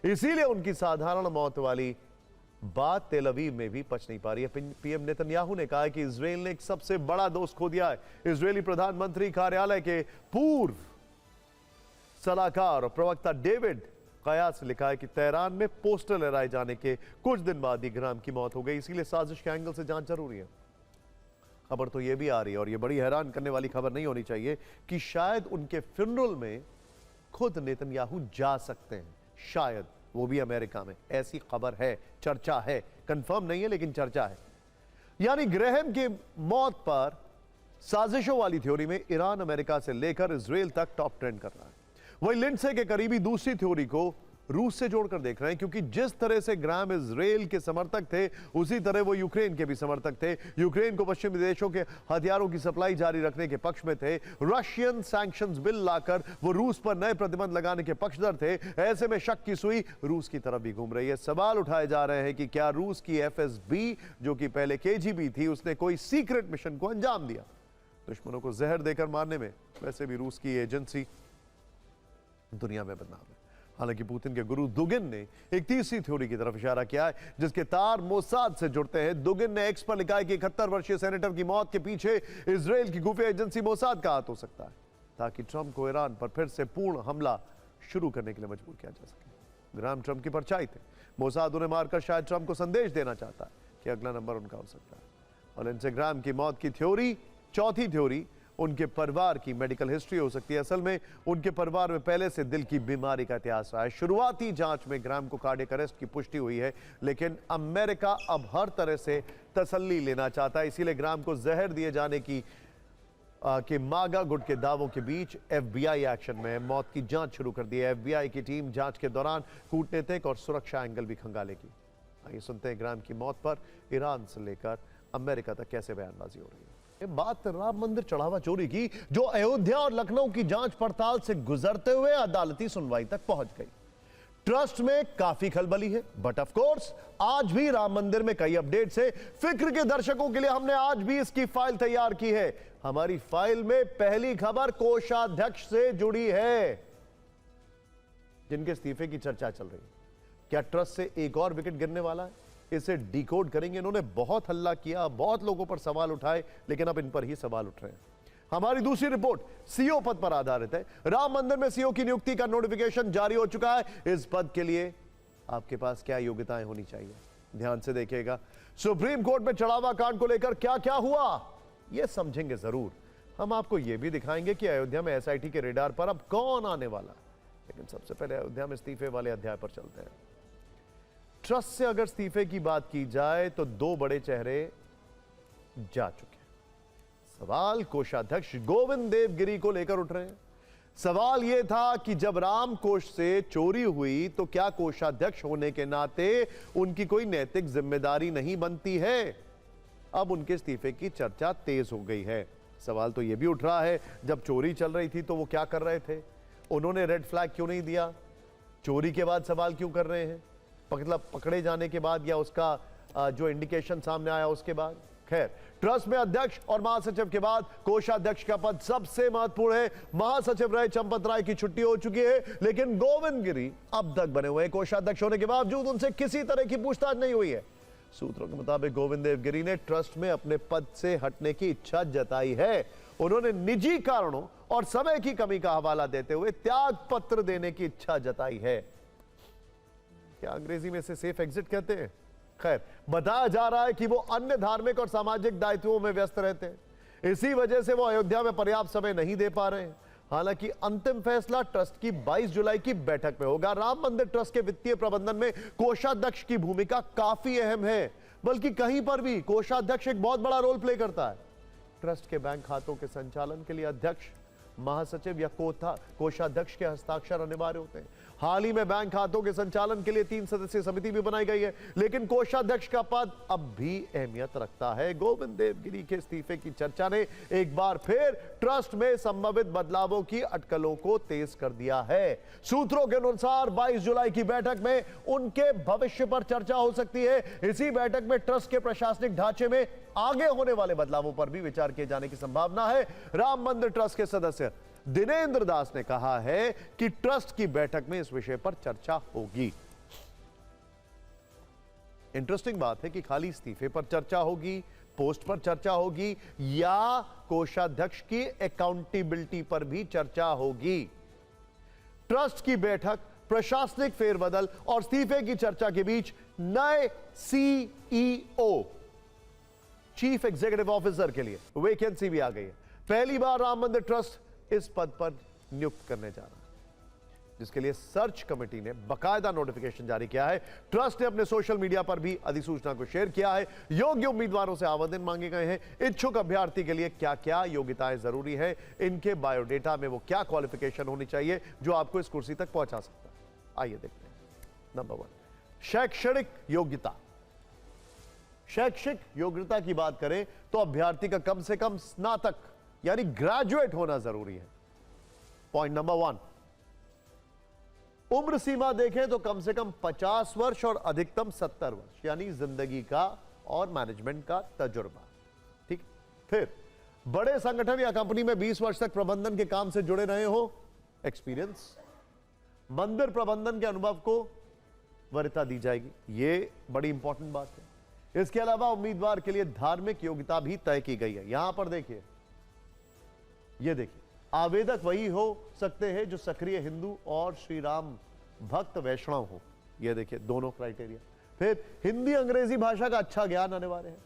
इसीलिए उनकी साधारण मौत वाली बात तेल अवीव में भी पच नहीं पा रही है। पीएम नेतन्याहू ने कहा है कि इजराइल ने एक सबसे बड़ा दोस्त खो दिया है। इजरायली प्रधानमंत्री कार्यालय के पूर्व सलाहकार और प्रवक्ता डेविड कयास ने लिखा है कि तेहरान में पोस्टर लहराए जाने के कुछ दिन बाद ही ग्राहम की मौत हो गई, इसीलिए साजिश के एंगल से जांच जरूरी है। खबर तो यह भी आ रही है, और यह बड़ी हैरान करने वाली खबर नहीं होनी चाहिए, कि शायद उनके फ्यूनरल में खुद नेतन्याहू जा सकते हैं। शायद वो भी अमेरिका में। ऐसी खबर है, चर्चा है, कंफर्म नहीं है लेकिन चर्चा है। यानी ग्रैहम की मौत पर साजिशों वाली थ्योरी में ईरान अमेरिका से लेकर इजराइल तक टॉप ट्रेंड कर रहा है। वही लिंडसे के करीबी दूसरी थ्योरी को रूस से जोड़कर देख रहे हैं, क्योंकि जिस तरह से ग्राहम इजराइल के समर्थक थे उसी तरह वो यूक्रेन के भी समर्थक थे। यूक्रेन को पश्चिमी देशों के हथियारों की सप्लाई जारी रखने के पक्ष में थे। रशियन सैंक्शंस बिल लाकर वो रूस पर नए प्रतिबंध लगाने के पक्षधर थे। ऐसे में शक की सुई रूस की तरफ भी घूम रही है। सवाल उठाए जा रहे हैं कि क्या रूस की एफएसबी, जो कि पहले केजीबी थी, उसने कोई सीक्रेट मिशन को अंजाम दिया। दुश्मनों को जहर देकर मारने में वैसे भी रूस की एजेंसी दुनिया में बदनाम है। हालांकि पुतिन के गुरु दुगिन ने एक तीसरी थ्योरी की तरफ इशारा किया है, जिसके तार मोसाद से जुड़ते हैं। दुगिन ने एक्स पर लिखा है कि 71 वर्षीय सेनेटर की मौत के पीछे इजराइल की खुफिया एजेंसी मोसाद का हाथ हो सकता है, ताकि ट्रंप को ईरान पर फिर से पूर्ण हमला शुरू करने के लिए मजबूर किया जा सके। ग्राहम ट्रंप की परछाई थे। मोसाद उन्हें मारकर शायद ट्रंप को संदेश देना चाहता है कि अगला नंबर उनका हो सकता है। और लिंडसे ग्राहम की मौत की थ्योरी, चौथी थ्योरी, उनके परिवार की मेडिकल हिस्ट्री हो सकती है। असल में उनके परिवार में पहले से दिल की बीमारी का इतिहास रहा है। शुरुआती जांच में ग्राहम को कार्डियक अरेस्ट की पुष्टि हुई है, लेकिन अमेरिका अब हर तरह से तसल्ली लेना चाहता है। इसीलिए ग्राहम को जहर दिए जाने की मागा गुट के दावों के बीच एफबीआई एक्शन में मौत की जांच शुरू कर दी है। एफबीआई की टीम जांच के दौरान कूटनीतिक और सुरक्षा एंगल भी खंगालेगी। आइए सुनते हैं ग्राहम की मौत पर ईरान से लेकर अमेरिका तक कैसे बयानबाजी हो रही है। बात राम मंदिर चढ़ावा चोरी की, जो अयोध्या और लखनऊ की जांच पड़ताल से गुजरते हुए अदालती सुनवाई तक पहुंच गई। ट्रस्ट में काफी खलबली है, बट ऑफ कोर्स आज भी राम मंदिर में कई अपडेट्स है। फिक्र के दर्शकों के लिए हमने आज भी इसकी फाइल तैयार की है। हमारी फाइल में पहली खबर कोषाध्यक्ष से जुड़ी है, जिनके इस्तीफे की चर्चा चल रही है। क्या ट्रस्ट से एक और विकेट गिरने वाला है? इसे डिकोड करेंगे। इन्होंने बहुत हल्ला किया, बहुत लोगों पर सवाल उठाए, लेकिन अब इन पर ही सवाल उठ रहे हैं। हमारी दूसरी रिपोर्ट सीओ पद पर आधारित है। राम मंदिर में सीओ की नियुक्ति का नोटिफिकेशन जारी हो चुका है। इस पद के लिए आपके पास क्या योग्यताएं होनी चाहिए, ध्यान से देखिएगा। सुप्रीम कोर्ट में चढ़ावा कांड को लेकर क्या क्या हुआ, यह समझेंगे जरूर। हम आपको यह भी दिखाएंगे कि अयोध्या में एसआईटी के रेडार पर अब कौन आने वाला। लेकिन सबसे पहले अयोध्या में इस्तीफे वाले अध्याय पर चलते हैं। ट्रस्ट से अगर इस्तीफे की बात की जाए तो दो बड़े चेहरे जा चुके हैं। सवाल कोषाध्यक्ष गोविंद देवगिरी को लेकर उठ रहे हैं। सवाल यह था कि जब राम कोष से चोरी हुई तो क्या कोषाध्यक्ष होने के नाते उनकी कोई नैतिक जिम्मेदारी नहीं बनती है। अब उनके इस्तीफे की चर्चा तेज हो गई है। सवाल तो यह भी उठ रहा है, जब चोरी चल रही थी तो वो क्या कर रहे थे, उन्होंने रेड फ्लैग क्यों नहीं दिया, चोरी के बाद सवाल क्यों कर रहे हैं, मतलब पकड़े जाने के बाद या उसका जो इंडिकेशन सामने आया उसके बाद। खैर, ट्रस्ट में अध्यक्ष और महासचिव के बाद कोषाध्यक्ष का पद सबसे महत्वपूर्ण है। महासचिव रहे चंपत राय की छुट्टी हो चुकी है, लेकिन गोविंद गिरी अब तक बने हुए हैं। कोषाध्यक्ष होने के बावजूद उनसे किसी तरह की पूछताछ नहीं हुई है। सूत्रों के मुताबिक गोविंद देवगिरी ने ट्रस्ट में अपने पद से हटने की इच्छा जताई है। उन्होंने निजी कारणों और समय की कमी का हवाला देते हुए त्याग पत्र देने की इच्छा जताई है। क्या अंग्रेजी में इसे सेफ एग्जिट कहते हैं। खैर, बताया जा रहा है कि वो अन्य धार्मिक और सामाजिक दायित्वों में व्यस्त रहते हैं, इसी वजह से वो अयोध्या में पर्याप्त समय नहीं दे पा रहे हैं। हालांकि अंतिम फैसला ट्रस्ट की 22 जुलाई की बैठक में होगा। राम मंदिर ट्रस्ट के वित्तीय प्रबंधन में कोषाध्यक्ष की भूमिका काफी अहम है, बल्कि कहीं पर भी कोषाध्यक्ष एक बहुत बड़ा रोल प्ले करता है। ट्रस्ट के बैंक खातों के संचालन के लिए अध्यक्ष, महासचिव या कोषाध्यक्ष के हस्ताक्षर अनिवार्य होते हैं। हाल ही में बैंक खातों के संचालन के लिए 3 सदस्यीय समिति भी बनाई गई है, लेकिन कोषाध्यक्ष का पद अब भी अहमियत रखता है। गोविंद देवगिरी के इस्तीफे की चर्चा ने एक बार फिर ट्रस्ट में संभावित बदलावों की अटकलों को तेज कर दिया है। सूत्रों के अनुसार 22 जुलाई की बैठक में उनके भविष्य पर चर्चा हो सकती है। इसी बैठक में ट्रस्ट के प्रशासनिक ढांचे में आगे होने वाले बदलावों पर भी विचार किए जाने की संभावना है। राम मंदिर ट्रस्ट के सदस्य दिनेंद्र दास ने कहा है कि ट्रस्ट की बैठक में इस विषय पर चर्चा होगी। इंटरेस्टिंग बात है कि खाली इस्तीफे पर चर्चा होगी, पोस्ट पर चर्चा होगी, या कोषाध्यक्ष की अकाउंटेबिलिटी पर भी चर्चा होगी। ट्रस्ट की बैठक, प्रशासनिक फेरबदल और इस्तीफे की चर्चा के बीच नए सीईओ, चीफ एग्जीक्यूटिव ऑफिसर के लिए वैकेंसी भी आ गई है। पहली बार राम मंदिर ट्रस्ट इस पद पर नियुक्त करने जा रहा है। जिसके लिए सर्च कमेटी ने बकायदा नोटिफिकेशन जारी किया है। ट्रस्ट ने अपने सोशल मीडिया पर भी अधिसूचना को शेयर किया है। योग्य उम्मीदवारों से आवेदन मांगे गए हैं। इच्छुक अभ्यर्थी के लिए क्या क्या योग्यताएं जरूरी है, इनके बायोडेटा में वो क्या क्वालिफिकेशन होनी चाहिए जो आपको इस कुर्सी तक पहुंचा सकता है, आइए देखते हैं। नंबर 1, शैक्षणिक योग्यता। शैक्षिक योग्यता की बात करें तो अभ्यर्थी का कम से कम स्नातक यानी ग्रेजुएट होना जरूरी है। Point number 1। उम्र सीमा देखें तो कम से कम 50 वर्ष और अधिकतम 70 वर्ष यानी जिंदगी का और मैनेजमेंट का तजुर्बा। ठीक। फिर बड़े संगठन या कंपनी में 20 वर्ष तक प्रबंधन के काम से जुड़े रहे हो, एक्सपीरियंस। मंदिर प्रबंधन के अनुभव को वरीयता दी जाएगी, ये बड़ी इंपॉर्टेंट बात है। इसके अलावा उम्मीदवार के लिए धार्मिक योग्यता भी तय की गई है। यहां पर देखिए, ये देखिए, आवेदक वही हो सकते हैं जो सक्रिय हिंदू और श्री राम भक्त वैष्णव हो। ये देखिए दोनों क्राइटेरिया। फिर हिंदी अंग्रेजी भाषा का अच्छा ज्ञान अनिवार्य है।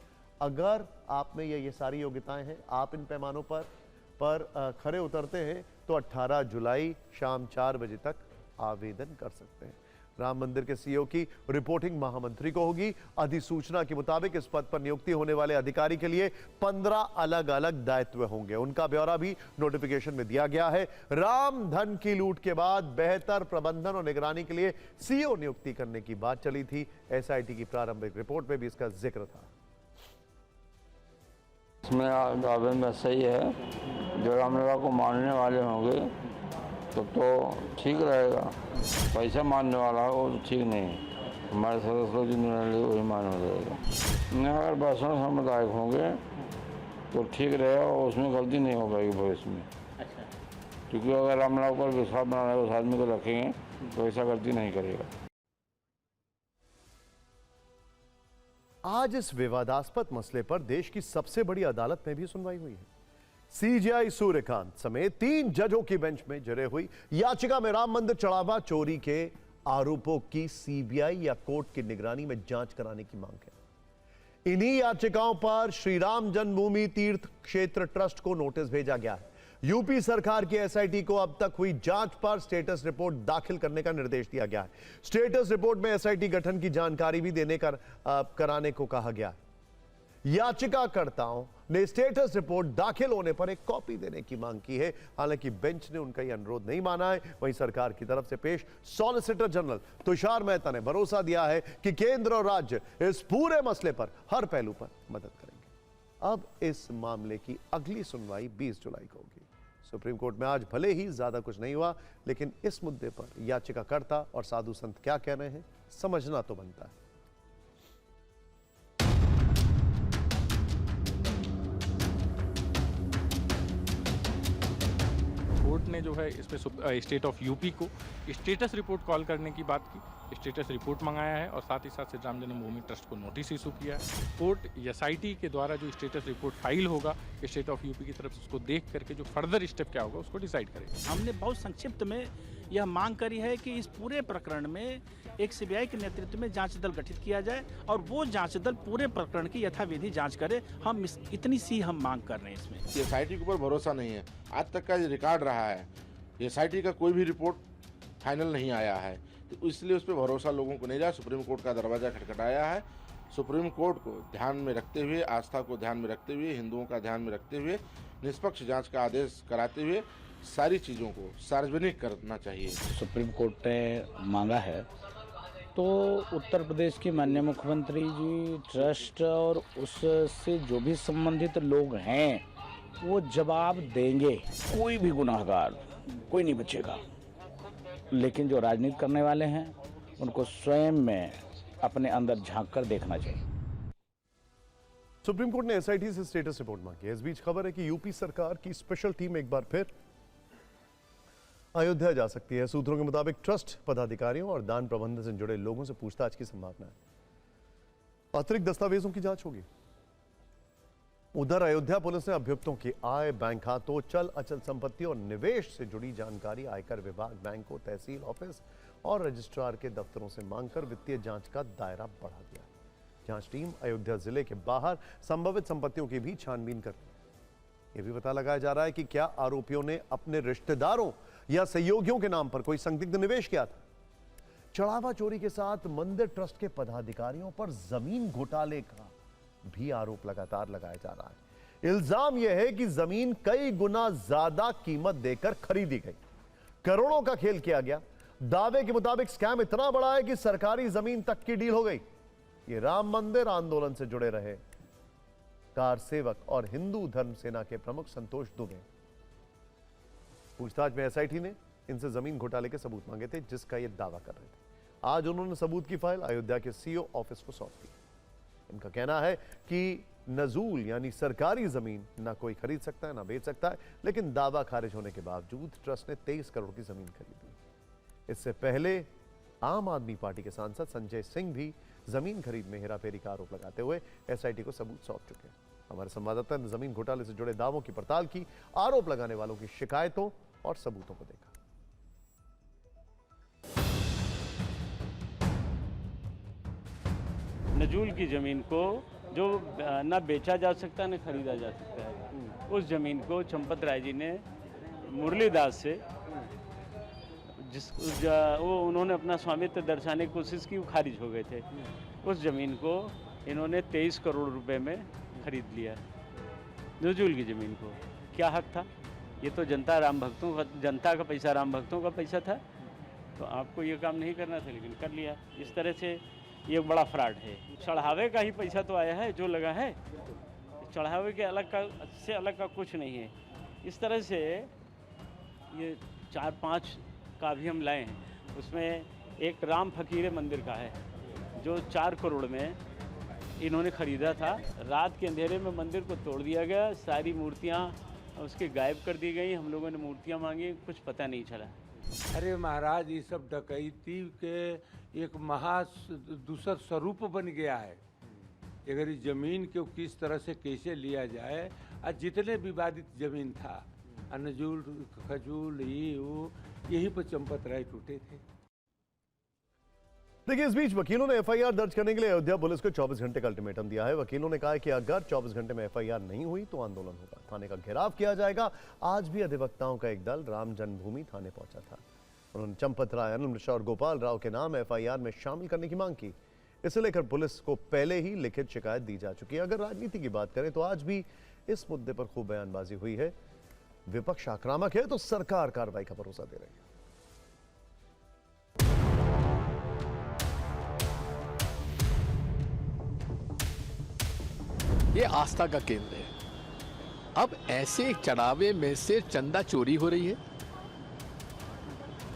अगर आप में ये सारी योग्यताएं हैं, आप इन पैमानों पर खरे उतरते हैं तो 18 जुलाई शाम 4 बजे तक आवेदन कर सकते हैं। राम मंदिर के सीईओ की रिपोर्टिंग महामंत्री को होगी। अधिसूचना के मुताबिक इस पद पर नियुक्ति होने वाले अधिकारी के लिए 15 अलग अलग दायित्व होंगे। उनका ब्यौरा भी नोटिफिकेशन में दिया गया है। राम धन की लूट के बाद बेहतर प्रबंधन और निगरानी के लिए सीईओ नियुक्ति करने की बात चली थी। एसआईटी की प्रारंभिक रिपोर्ट में भी इसका जिक्र था। इसमें आवेदन में सही है, जो रामलला को मानने वाले होंगे तो ठीक रहेगा। पैसा मानने वाला हो वो ठीक नहीं। हमारे सदस्य जो निर्णय लिए वही मान्य हो जाएगा। अगर वैष्णव सामुदायिक होंगे तो ठीक रहेगा और उसमें गलती नहीं हो पाएगी भविष्य में। क्योंकि अगर रामलला पर विश्वास बनाने उस आदमी को रखेंगे तो ऐसा गलती नहीं करेगा। आज इस विवादास्पद मसले पर देश की सबसे बड़ी अदालत में भी सुनवाई हुई है। सीजेआई सूर्यकांत समेत 3 जजों की बेंच में जरे हुई याचिका में राम मंदिर चढ़ावा चोरी के आरोपों की सीबीआई या कोर्ट की निगरानी में जांच कराने की मांग है। इन्हीं याचिकाओं पर श्री राम जन्मभूमि तीर्थ क्षेत्र ट्रस्ट को नोटिस भेजा गया है। यूपी सरकार की एसआईटी को अब तक हुई जांच पर स्टेटस रिपोर्ट दाखिल करने का निर्देश दिया गया है। स्टेटस रिपोर्ट में एसआईटी गठन की जानकारी भी कराने को कहा गया है। याचिकाकर्ताओं ने स्टेटस रिपोर्ट दाखिल होने पर एक कॉपी देने की मांग की है। हालांकि बेंच ने उनका यह अनुरोध नहीं माना है। वहीं सरकार की तरफ से पेश सॉलिसिटर जनरल तुषार मेहता ने भरोसा दिया है कि केंद्र और राज्य इस पूरे मसले पर हर पहलू पर मदद करेंगे। अब इस मामले की अगली सुनवाई 20 जुलाई को होगी। सुप्रीम कोर्ट में आज भले ही ज्यादा कुछ नहीं हुआ, लेकिन इस मुद्दे पर याचिकाकर्ता और साधु संत क्या कह रहे हैं समझना तो बनता है। कोर्ट ने जो है इसमें स्टेट ऑफ यूपी को स्टेटस रिपोर्ट कॉल करने की बात की, स्टेटस रिपोर्ट मंगाया है और साथ ही साथ श्री राम जन्मभूमि ट्रस्ट को नोटिस इशू किया है। कोर्ट एसआईटी के द्वारा जो स्टेटस रिपोर्ट फाइल होगा स्टेट ऑफ यूपी की तरफ से उसको देख करके जो फर्दर स्टेप क्या होगा उसको डिसाइड करेगा। हमने बहुत संक्षिप्त में यह मांग करी है कि इस पूरे प्रकरण में एक सीबीआई के नेतृत्व में जांच दल गठित किया जाए और वो जांच दल पूरे प्रकरण की यथाविधि जांच करे। हम इतनी सी हम मांग कर रहे हैं। इसमें एसआईटी के ऊपर भरोसा नहीं है। आज तक का रिकॉर्ड रहा है, एसआईटी का कोई भी रिपोर्ट फाइनल नहीं आया है, तो इसलिए उस पर भरोसा लोगों को नहीं रहा। सुप्रीम कोर्ट का दरवाजा खटखटाया है। सुप्रीम कोर्ट को ध्यान में रखते हुए, आस्था को ध्यान में रखते हुए, हिंदुओं का ध्यान में रखते हुए निष्पक्ष जांच का आदेश कराते हुए सारी चीज़ों को सार्वजनिक करना चाहिए। सुप्रीम कोर्ट ने मांगा है तो उत्तर प्रदेश के माननीय मुख्यमंत्री जी, ट्रस्ट और उससे जो भी संबंधित लोग हैं वो जवाब देंगे। कोई भी गुनाहगार कोई नहीं बचेगा, लेकिन जो राजनीति करने वाले हैं उनको स्वयं में अपने अंदर झांक कर देखना चाहिए। सुप्रीम कोर्ट ने एसआईटी से स्टेटस रिपोर्ट मांगी है। इस बीच खबर है कि यूपी सरकार की स्पेशल टीम एक बार फिर अयोध्या जा सकती है। सूत्रों के मुताबिक ट्रस्ट पदाधिकारियों और दान प्रबंधन से जुड़े लोगों से पूछताछ की संभावना है। अतिरिक्त दस्तावेजों की जांच होगी। उधर अयोध्या पुलिस ने अभियुक्तों की आय, बैंक खातों, चल अचल संपत्ति और निवेश से जुड़ी जानकारी आयकर विभाग, बैंकों, तहसील ऑफिस और रजिस्ट्रार के दफ्तरों से मांगकर वित्तीय जांच का दायरा बढ़ा दिया। जांच टीम अयोध्या जिले के बाहर संभावित संपत्तियों की भी छानबीन कर रही है। यह भी पता लगाया जा रहा है कि क्या आरोपियों ने अपने रिश्तेदारों या सहयोगियों के नाम पर कोई संदिग्ध निवेश किया था? चढ़ावा चोरी के साथ मंदिर ट्रस्ट के पदाधिकारियों पर जमीन घोटाले का भी आरोप लगातार लगाया जा रहा है। इल्जाम यह है कि जमीन कई गुना ज्यादा कीमत देकर खरीदी गई, करोड़ों का खेल किया गया। दावे के मुताबिक स्कैम इतना बड़ा है कि सरकारी जमीन तक की डील हो गई। ये राम मंदिर आंदोलन से जुड़े रहे कार सेवक और हिंदू धर्म सेना के प्रमुख संतोष दुबे। पूछताछ में एसआईटी ने इनसे जमीन घोटाले के सबूत मांगे थे, जिसका ये दावा कर रहे थे। आज उन्होंने सबूत की फाइल अयोध्या के सीओ ऑफिस को सौंप दी। इनका कहना है कि नजूल यानी सरकारी जमीन ना कोई खरीद सकता है ना बेच सकता है, लेकिन दावा खारिज होने के बावजूद ट्रस्ट ने 23 करोड़ की जमीन खरीदी। इससे पहले आम आदमी पार्टी के सांसद संजय सिंह भी जमीन खरीद में हेराफेरी का आरोप लगाते हुए एसआईटी को सबूत सौंप चुके हैं। हमारे संवाददाता ने जमीन घोटाले से जुड़े दावों की पड़ताल की, आरोप लगाने वालों की शिकायतों और सबूतों को देखा। नजूल की ज़मीन को जो ना बेचा जा सकता न खरीदा जा सकता है, उस ज़मीन को चंपत राय जी ने मुरलीदास से वो उन्होंने अपना स्वामित्व दर्शाने की कोशिश की, वो खारिज हो गए थे। उस ज़मीन को इन्होंने 23 करोड़ रुपए में खरीद लिया। नजूल की ज़मीन को क्या हक था? ये तो जनता का पैसा, राम भक्तों का पैसा था, तो आपको ये काम नहीं करना था, लेकिन कर लिया। इस तरह से ये बड़ा फ्रॉड है। चढ़ावे का ही पैसा तो आया है जो लगा है, चढ़ावे के अलग का कुछ नहीं है। इस तरह से ये 4-5 का भी हम लाए हैं। उसमें एक राम फकीरे मंदिर का है जो 4 करोड़ में इन्होंने ख़रीदा था। रात के अंधेरे में मंदिर को तोड़ दिया गया, सारी मूर्तियाँ उसके गायब कर दी गई। हम लोगों ने मूर्तियाँ मांगी, कुछ पता नहीं चला। अरे महाराज, ये सब डकैती के एक दूसर स्वरूप बन गया है। अगर इस जमीन को किस तरह से कैसे लिया जाए, आज जितने विवादित जमीन था, नजूल, खजूल, यही पर चंपत राय टूटे थे। देखिए, इस बीच वकीलों ने एफआईआर दर्ज करने के लिए अयोध्या पुलिस को 24 घंटे का अल्टीमेटम दिया है। वकीलों ने कहा है कि अगर 24 घंटे में एफआईआर नहीं हुई तो आंदोलन होगा, थाने का घेराव किया जाएगा। आज भी अधिवक्ताओं का एक दल राम जन्मभूमि थाने पहुंचा था। उन्होंने चंपत राय, अनिल मिश्रा और गोपाल राव के नाम एफआईआर में शामिल करने की मांग की। इसे लेकर पुलिस को पहले ही लिखित शिकायत दी जा चुकी है। अगर राजनीति की बात करें तो आज भी इस मुद्दे पर खूब बयानबाजी हुई है। विपक्ष आक्रामक है तो सरकार कार्रवाई का भरोसा दे रही है। ये आस्था का केंद्र है। अब ऐसे चढ़ावे में से चंदा चोरी हो रही है।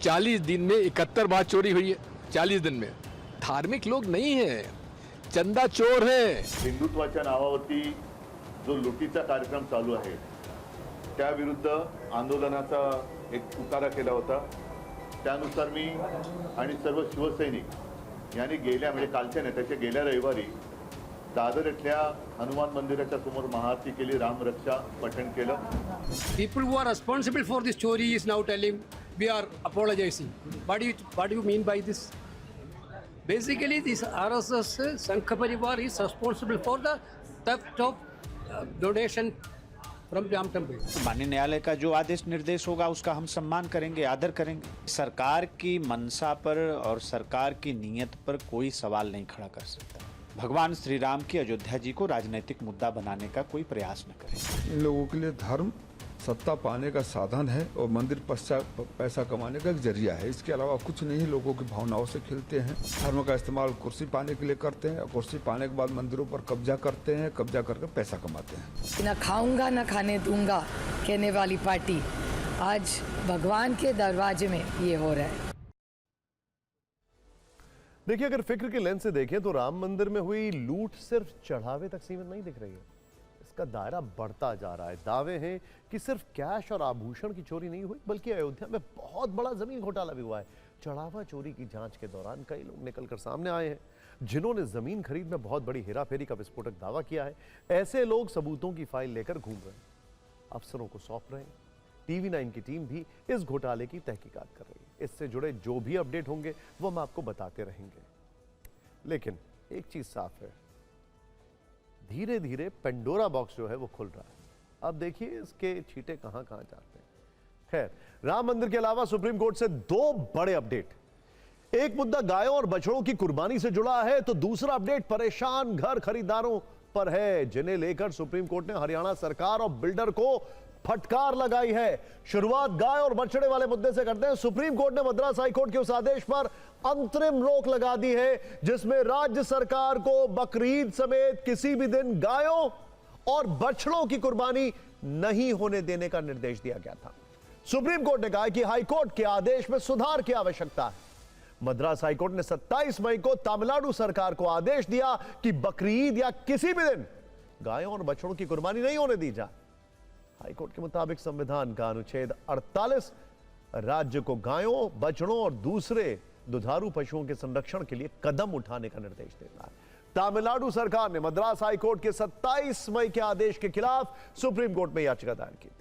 40 दिन में 71 बार चोरी हुई है। 40 दिन में धार्मिक लोग नहीं है, चंदा चोर है। हिंदुत्वाच्या नावावरती जो लुटीचा कार्यक्रम चालू आहे त्याविरुद्ध आंदोलनाचा एक पुकारा केला होता। त्यानुसार मी आणि सर्व शिवसैनिक यांनी गेल्या म्हणजे कालच्या नेत्याच्या गेल्या रविवारी दादर इथल्या हनुमान मंदिराच्या समोर महाआरती केली, रामरक्षा पठण केलं। People who are responsible for this story is now telling we are apologizing. What do you mean by this? Basically, this RSS Sangh Parivar is responsible for the theft of donation from Ram Temple. माननीय न्यायालय का जो आदेश निर्देश होगा उसका हम सम्मान करेंगे, आदर करेंगे। सरकार की मंशा पर और सरकार की नीयत पर कोई सवाल नहीं खड़ा कर सकता। भगवान श्री राम की अयोध्या जी को राजनीतिक मुद्दा बनाने का कोई प्रयास न करें। इन लोगों के लिए धर्म सत्ता पाने का साधन है और मंदिर पैसा कमाने का एक जरिया है। इसके अलावा कुछ नहीं। लोगों की भावनाओं से खेलते हैं। धर्म का इस्तेमाल कुर्सी पाने के लिए करते हैं और कुर्सी पाने के बाद मंदिरों पर कब्जा करते हैं, कब्जा करके पैसा कमाते हैं। न खाऊंगा न खाने दूंगा कहने वाली पार्टी आज भगवान के दरवाजे में ये हो रहा है। देखिए, अगर फिक्र के लेंस से देखें तो राम मंदिर में हुई लूट सिर्फ चढ़ावे तक सीमित नहीं दिख रही है। इसका दायरा बढ़ता जा रहा है। दावे हैं कि सिर्फ कैश और आभूषण की चोरी नहीं हुई, बल्कि अयोध्या में बहुत बड़ा जमीन घोटाला भी हुआ है। चढ़ावा चोरी की जांच के दौरान कई लोग निकलकर सामने आए हैं जिन्होंने जमीन खरीद में बहुत बड़ी हेराफेरी का विस्फोटक दावा किया है। ऐसे लोग सबूतों की फाइल लेकर घूम रहे हैं, अफसरों को सौंप रहे हैं। टीवी 9 की टीम भी इस घोटाले की तहकीकात कर रही है। इससे जुड़े जो भी अपडेट होंगे वो हम आपको बताते रहेंगे। लेकिन एक चीज साफ है, धीरे धीरे पेंडोरा बॉक्स जो है वो खुल रहा है। अब देखिए इसके छींटे कहां कहां जाते हैं। खैर, राम मंदिर के अलावा सुप्रीम कोर्ट से दो बड़े अपडेट। एक मुद्दा गायों और बछड़ों की कुर्बानी से जुड़ा है, तो दूसरा अपडेट परेशान घर खरीदारों पर है, जिन्हें लेकर सुप्रीम कोर्ट ने हरियाणा सरकार और बिल्डर को फटकार लगाई है। शुरुआत गाय और बछड़े वाले मुद्दे से करते हैं। सुप्रीम कोर्ट ने मद्रास हाई कोर्ट के उस आदेश पर अंतरिम रोक लगा दी है, जिसमें राज्य सरकार को बकरीद समेत किसी भी दिन गायों और बछड़ों की कुर्बानी नहीं होने देने का निर्देश दिया गया था। सुप्रीम कोर्ट ने कहा कि हाई कोर्ट के आदेश में सुधार की आवश्यकता है। मद्रास हाई कोर्ट ने 27 मई को तमिलनाडु सरकार को आदेश दिया कि बकरीद या किसी भी दिन गायों और बछड़ों की कुर्बानी नहीं होने दी जाए। हाई कोर्ट के मुताबिक संविधान का अनुच्छेद 48 राज्य को गायों, बछड़ों और दूसरे दुधारू पशुओं के संरक्षण के लिए कदम उठाने का निर्देश देता है। तमिलनाडु सरकार ने मद्रास हाई कोर्ट के 27 मई के आदेश के खिलाफ सुप्रीम कोर्ट में याचिका दायर की थी।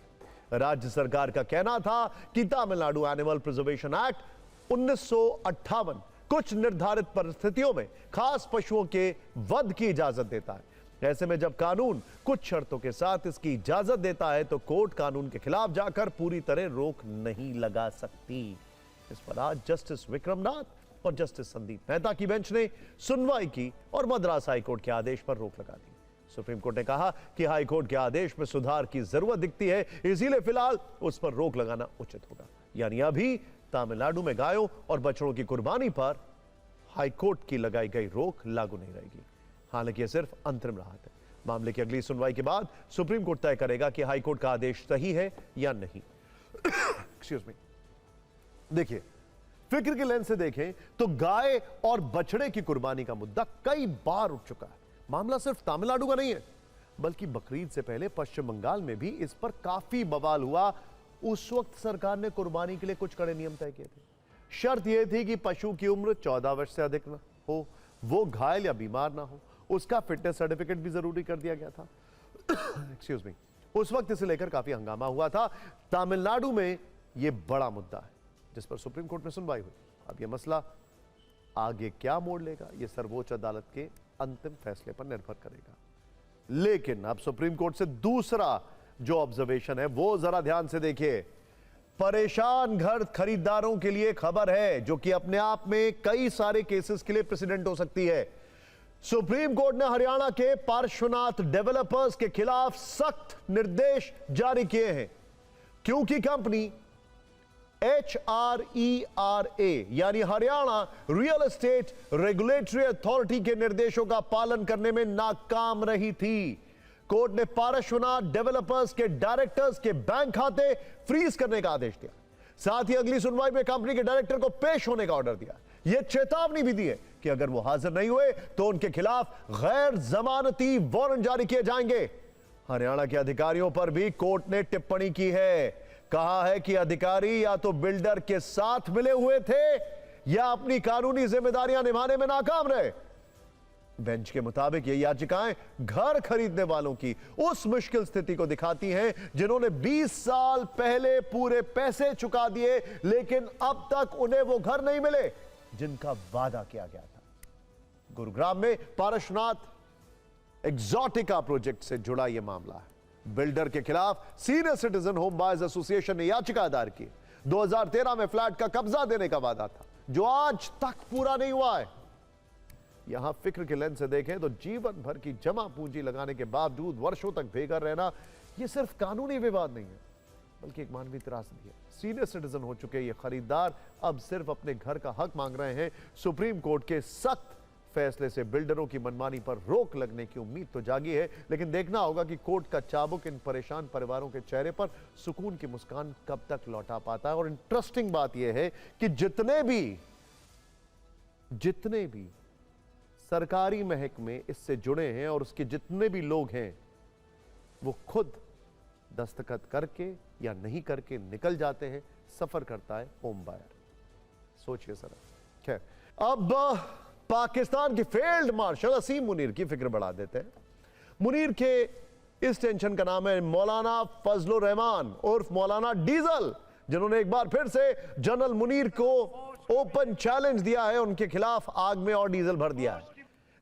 राज्य सरकार का कहना था कि तमिलनाडु एनिमल प्रिजर्वेशन एक्ट 1958 कुछ निर्धारित परिस्थितियों में खास पशुओं के वध की इजाजत देता है। ऐसे में जब कानून कुछ शर्तों के साथ इसकी इजाजत देता है, तो कोर्ट कानून के खिलाफ जाकर पूरी तरह रोक नहीं लगा सकती। इस पर आज जस्टिस विक्रमनाथ और जस्टिस संदीप मेहता की बेंच ने सुनवाई की और मद्रास हाई कोर्ट के आदेश पर रोक लगा दी। सुप्रीम कोर्ट ने कहा कि हाई कोर्ट के आदेश में सुधार की जरूरत दिखती है, इसीलिए फिलहाल उस पर रोक लगाना उचित होगा। यानी अभी तमिलनाडु में गायों और बछड़ों की कुर्बानी पर हाई कोर्ट की लगाई गई रोक लागू नहीं रहेगी। हालांकि यह सिर्फ अंतरिम राहत है। मामले की अगली सुनवाई के बाद सुप्रीम कोर्ट तय करेगा कि हाई कोर्ट का आदेश सही है या नहीं। Excuse me. देखिए, फिक्र के लेंस से देखें तो गाय और बछड़े की कुर्बानी का मुद्दा कई बार उठ चुका है। मामला सिर्फ तमिलनाडु का नहीं है, बल्कि बकरीद से पहले पश्चिम बंगाल में भी इस पर काफी बवाल हुआ। उस वक्त सरकार ने कुर्बानी के लिए कुछ कड़े नियम तय किए थे। शर्त यह थी कि पशु की उम्र 14 वर्ष से अधिक ना हो, वो घायल या बीमार ना हो, उसका फिटनेस सर्टिफिकेट भी जरूरी कर दिया गया था। Excuse me. उस वक्त इसे लेकर काफी हंगामा हुआ था। तमिलनाडु में यह बड़ा मुद्दा है, जिस पर सुप्रीम कोर्ट में सुनवाई हुई। अब यह मसला आगे क्या मोड़ लेगा, यह सर्वोच्च अदालत के अंतिम फैसले पर निर्भर करेगा। लेकिन अब सुप्रीम कोर्ट से दूसरा जो ऑब्जर्वेशन है वो जरा ध्यान से देखिए। परेशान घर खरीदारों के लिए खबर है, जो कि अपने आप में कई सारे केसेस के लिए प्रेसिडेंट हो सकती है। सुप्रीम कोर्ट ने हरियाणा के पार्श्वनाथ डेवलपर्स के खिलाफ सख्त निर्देश जारी किए हैं, क्योंकि कंपनी HRERA यानी Haryana real estate regulatory authority के निर्देशों का पालन करने में नाकाम रही थी। कोर्ट ने पार्श्वनाथ डेवलपर्स के डायरेक्टर्स के बैंक खाते फ्रीज करने का आदेश दिया। साथ ही अगली सुनवाई में कंपनी के डायरेक्टर को पेश होने का ऑर्डर दिया। यह चेतावनी भी दी है कि अगर वो हाजिर नहीं हुए तो उनके खिलाफ गैर जमानती वारंट जारी किए जाएंगे। हरियाणा के अधिकारियों पर भी कोर्ट ने टिप्पणी की है। कहा है कि अधिकारी या तो बिल्डर के साथ मिले हुए थे या अपनी कानूनी जिम्मेदारियां निभाने में नाकाम रहे। बेंच के मुताबिक ये याचिकाएं घर खरीदने वालों की उस मुश्किल स्थिति को दिखाती हैं, जिन्होंने 20 साल पहले पूरे पैसे चुका दिए, लेकिन अब तक उन्हें वो घर नहीं मिले जिनका वादा किया गया था। गुरुग्राम में पार्श्वनाथ एक्सोटिका प्रोजेक्ट से जुड़ा यह मामला है। बिल्डर के खिलाफ senior citizen home buyers association ने याचिका दायर की। 2013 में फ्लैट का कब्जा देने का वादा था, जो आज तक पूरा नहीं हुआ है। यहां फिक्र के लेंस से देखें तो जीवन भर की जमा पूंजी लगाने के बावजूद वर्षों तक बेघर रहना, यह सिर्फ कानूनी विवाद नहीं है, बल्कि एक मानवीय त्रासदी है। सीनियर सिटीजन हो चुके ये खरीदार अब सिर्फ अपने घर का हक मांग रहे हैं। सुप्रीम कोर्ट के सख्त फैसले से बिल्डरों की मनमानी पर रोक लगने की उम्मीद तो जागी है, लेकिन देखना होगा कि कोर्ट का चाबुक इन परेशान परिवारों के चेहरे पर सुकून की मुस्कान कब तक लौटा पाता है। और इंटरेस्टिंग बात यह है कि जितने भी सरकारी महकमे इससे जुड़े हैं और उसके जितने भी लोग हैं, वो खुद दस्तखत करके या नहीं करके निकल जाते हैं। सफर करता है होम बायर। सोचिए सर। खैर, अब पाकिस्तान के फील्ड मार्शल असीम मुनीर की फिक्र बढ़ा देते हैं। मुनीर के इस टेंशन का नाम है मौलाना फजलुर रहमान उर्फ मौलाना डीजल, जिन्होंने एक बार फिर से जनरल मुनीर को ओपन चैलेंज दिया है। उनके खिलाफ आग में और डीजल भर दिया है।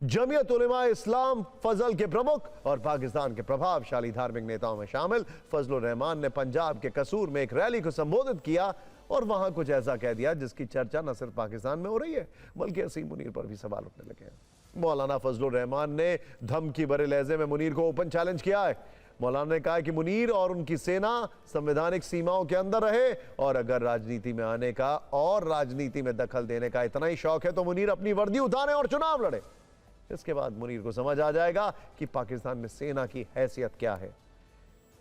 जमीयत उलेमा इस्लाम फजल के प्रमुख और पाकिस्तान के प्रभावशाली धार्मिक नेताओं में शामिल फजलुर रहमान ने पंजाब के कसूर में एक रैली को संबोधित किया और वहां कुछ ऐसा कह दिया जिसकी चर्चा न सिर्फ पाकिस्तान में हो रही है बल्कि असीम मुनीर पर भी सवाल उठने लगे हैं। मौलाना फजलुर रहमान ने धमकी भरे लहजे में मुनीर को ओपन चैलेंज किया है। मौलाना ने कहा कि मुनीर और उनकी सेना संवैधानिक सीमाओं के अंदर रहे और अगर राजनीति में आने का और राजनीति में दखल देने का इतना ही शौक है तो मुनीर अपनी वर्दी उतारे और चुनाव लड़े। इसके बाद मुनीर को समझ आ जाएगा कि पाकिस्तान में सेना की हैसियत क्या है।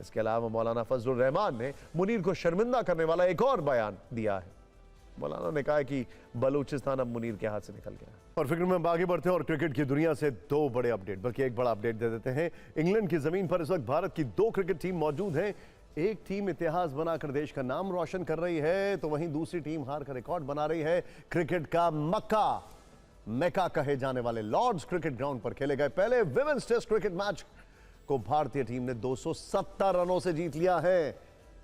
इसके अलावा मौलाना फजलुर रहमान ने मुनीर को शर्मिंदा करने वाला एक और बयान दिया है। मौलाना ने कहा कि बलूचिस्तान अब मुनीर के हाथ से निकल गया। और फिक्र में हम आगे बढ़ते हैं और क्रिकेट की दुनिया से दो बड़े अपडेट, बल्कि एक बड़ा अपडेट दे देते हैं। इंग्लैंड की जमीन पर इस वक्त भारत की दो क्रिकेट टीम मौजूद हैं। एक टीम इतिहास बनाकर देश का नाम रोशन कर रही है तो वहीं दूसरी टीम हार का रिकॉर्ड बना रही है। क्रिकेट का मेका कहे जाने वाले लॉर्ड्स क्रिकेट ग्राउंड पर खेले गए पहले विमेंस टेस्ट क्रिकेट मैच को भारतीय टीम ने 270 रनों से जीत लिया है।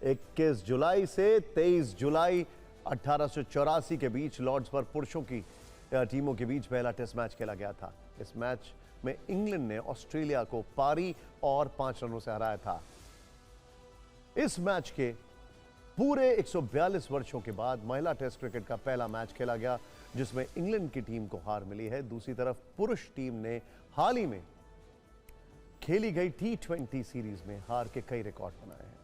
21 जुलाई से 23 जुलाई 1884 के बीच लॉर्ड्स पर पुरुषों की टीमों के बीच पहला टेस्ट मैच खेला गया था। इस मैच में इंग्लैंड ने ऑस्ट्रेलिया को पारी और 5 रनों से हराया था। इस मैच के पूरे 142 वर्षों के बाद महिला टेस्ट क्रिकेट का पहला मैच खेला गया जिसमें इंग्लैंड की टीम को हार मिली है। दूसरी तरफ पुरुष टीम ने हाल ही में खेली गई T20 सीरीज में हार के कई रिकॉर्ड बनाए हैं।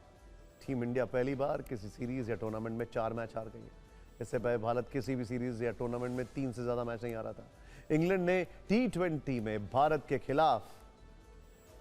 टीम इंडिया पहली बार किसी सीरीज या टूर्नामेंट में 4 मैच हार गई है। इससे पहले भारत किसी भी सीरीज या टूर्नामेंट में 3 से ज्यादा मैच नहीं हारा था। इंग्लैंड ने T20 में भारत के खिलाफ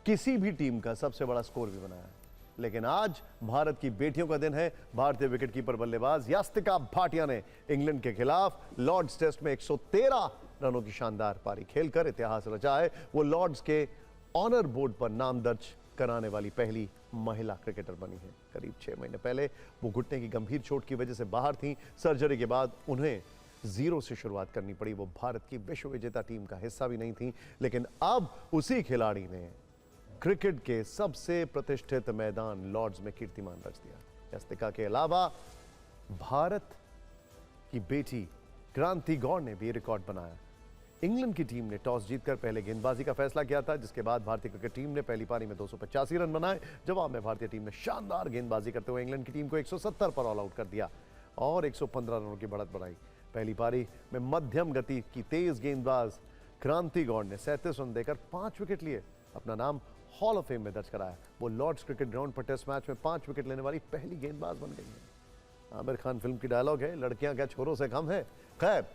किसी भी टीम का सबसे बड़ा स्कोर भी बनाया है। लेकिन आज भारत की बेटियों का दिन है। भारतीय विकेटकीपर बल्लेबाज यास्तिका भाटिया ने इंग्लैंड के खिलाफ लॉर्ड्स टेस्ट में 113 रनों की शानदार पारी खेलकर इतिहास रचा है। वो लॉर्ड्स के ऑनर बोर्ड पर नाम दर्ज कराने वाली पहली महिला क्रिकेटर बनी है। करीब 6 महीने पहले वो घुटने की गंभीर चोट की वजह से बाहर थीं। सर्जरी के बाद उन्हें 0 से शुरुआत करनी पड़ी। वो भारत की विश्व विजेता टीम का हिस्सा भी नहीं थी, लेकिन अब उसी खिलाड़ी ने क्रिकेट के सबसे प्रतिष्ठित मैदान लॉर्ड्स में कीर्तिमान रच दिया। यास्तिका के अलावा भारत की बेटी क्रांति गौड़ ने भी रिकॉर्ड बनाया। इंग्लैंड की टीम ने टॉस जीतकर पहले गेंदबाजी का फैसला किया था, जिसके बाद भारतीय क्रिकेट टीम ने पहली पारी में 285 रन बनाए। जवाब में भारतीय टीम ने शानदार गेंदबाजी करते हुए इंग्लैंड की टीम को 170 पर ऑल आउट कर दिया और 115 रनों की बढ़त बढ़ाई। पहली पारी में मध्यम गति की तेज गेंदबाज क्रांति गौड़ ने 37 रन देकर 5 विकेट लिए अपना नाम हॉल ऑफ फेम में दर्ज कराया। वो लॉर्ड्स क्रिकेट ग्राउंड पर टेस्ट मैच में 5 विकेट लेने वाली पहली गेंदबाज बन गई है। आमिर खान फिल्म की डायलॉग है, लड़कियां क्या छोरों से कम है। खैर,